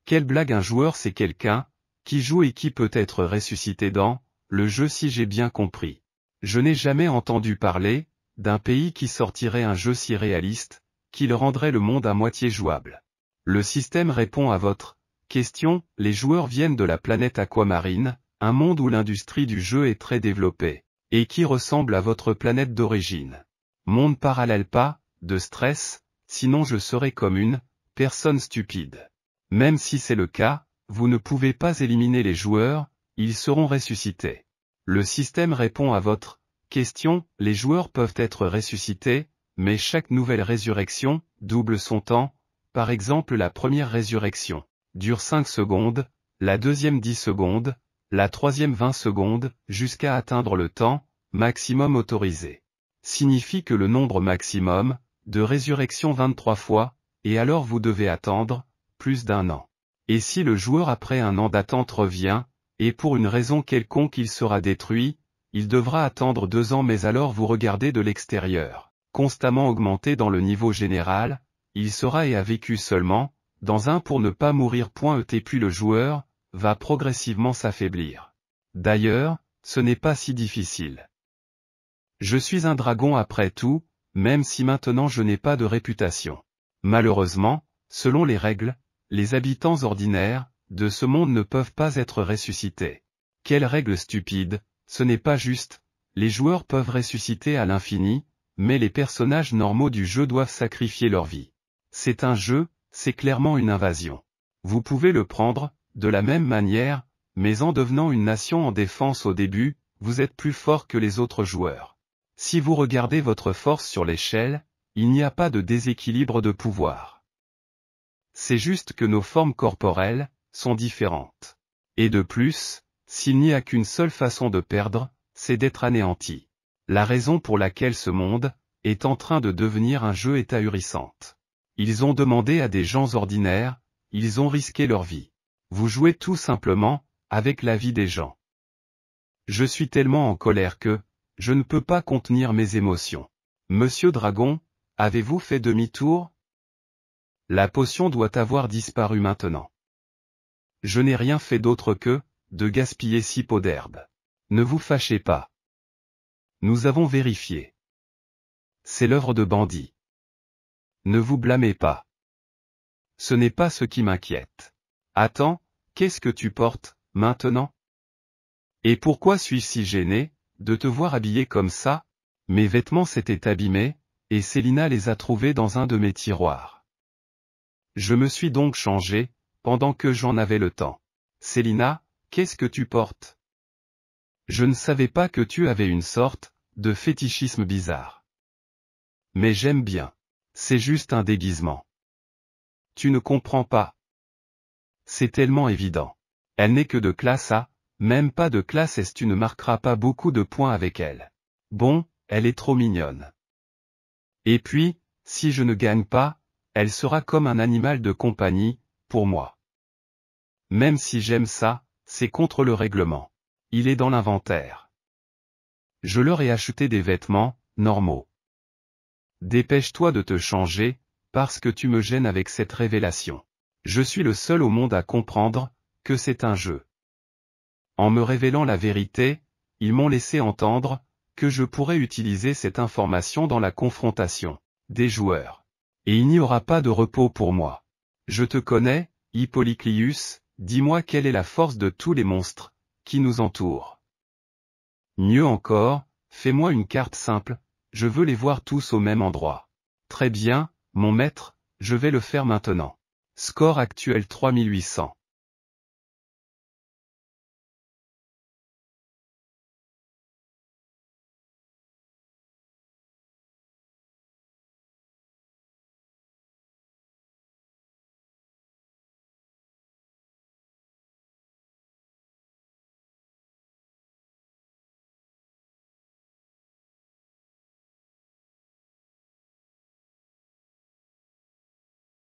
Quelle blague, un joueur c'est quelqu'un qui joue et qui peut être ressuscité dans le jeu si j'ai bien compris. Je n'ai jamais entendu parler d'un pays qui sortirait un jeu si réaliste, qui le rendrait le monde à moitié jouable. Le système répond à votre question, les joueurs viennent de la planète Aquamarine, un monde où l'industrie du jeu est très développée, et qui ressemble à votre planète d'origine. Monde parallèle, pas de stress, sinon je serais comme une personne stupide. Même si c'est le cas, vous ne pouvez pas éliminer les joueurs, ils seront ressuscités. Le système répond à votre question, les joueurs peuvent être ressuscités, mais chaque nouvelle résurrection double son temps, par exemple la première résurrection dure 5 secondes, la deuxième 10 secondes, la troisième 20 secondes, jusqu'à atteindre le temps maximum autorisé. Signifie que le nombre maximum de résurrections 23 fois, et alors vous devez attendre plus d'1 an. Et si le joueur après 1 an d'attente revient, et pour une raison quelconque il sera détruit, il devra attendre 2 ans, mais alors vous regardez de l'extérieur, constamment augmenté dans le niveau général, il sera et a vécu seulement dans un pour ne pas mourir. Et puis le joueur va progressivement s'affaiblir. D'ailleurs, ce n'est pas si difficile. Je suis un dragon après tout, même si maintenant je n'ai pas de réputation. Malheureusement, selon les règles, les habitants ordinaires de ce monde ne peuvent pas être ressuscités. Quelle règle stupide, ce n'est pas juste, les joueurs peuvent ressusciter à l'infini, mais les personnages normaux du jeu doivent sacrifier leur vie. C'est un jeu, c'est clairement une invasion. Vous pouvez le prendre de la même manière, mais en devenant une nation en défense au début, vous êtes plus fort que les autres joueurs. Si vous regardez votre force sur l'échelle, il n'y a pas de déséquilibre de pouvoir. C'est juste que nos formes corporelles sont différentes. Et de plus, s'il n'y a qu'une seule façon de perdre, c'est d'être anéanti. La raison pour laquelle ce monde est en train de devenir un jeu est ahurissante. Ils ont demandé à des gens ordinaires, ils ont risqué leur vie. Vous jouez tout simplement avec la vie des gens. Je suis tellement en colère que je ne peux pas contenir mes émotions. Monsieur Dragon, avez-vous fait demi-tour? La potion doit avoir disparu maintenant. Je n'ai rien fait d'autre que de gaspiller 6 pots d'herbe. Ne vous fâchez pas. Nous avons vérifié. C'est l'œuvre de bandits. Ne vous blâmez pas. Ce n'est pas ce qui m'inquiète. Attends, qu'est-ce que tu portes, maintenant? Et pourquoi suis-je si gêné de te voir habillé comme ça? Mes vêtements s'étaient abîmés, et Célina les a trouvés dans un de mes tiroirs. Je me suis donc changé, pendant que j'en avais le temps. Célina, qu'est-ce que tu portes? Je ne savais pas que tu avais une sorte de fétichisme bizarre. Mais j'aime bien. C'est juste un déguisement. Tu ne comprends pas. C'est tellement évident. Elle n'est que de classe A, même pas de classe S. Tu ne marqueras pas beaucoup de points avec elle. Bon, elle est trop mignonne. Et puis, si je ne gagne pas, elle sera comme un animal de compagnie, pour moi. Même si j'aime ça, c'est contre le règlement. Il est dans l'inventaire. Je leur ai acheté des vêtements normaux. Dépêche-toi de te changer, parce que tu me gênes avec cette révélation. Je suis le seul au monde à comprendre que c'est un jeu. En me révélant la vérité, ils m'ont laissé entendre que je pourrais utiliser cette information dans la confrontation des joueurs. Et il n'y aura pas de repos pour moi. Je te connais, Hippolyclius, dis-moi quelle est la force de tous les monstres qui nous entourent. Mieux encore, fais-moi une carte simple, je veux les voir tous au même endroit. Très bien, mon maître, je vais le faire maintenant. Score actuel 3800.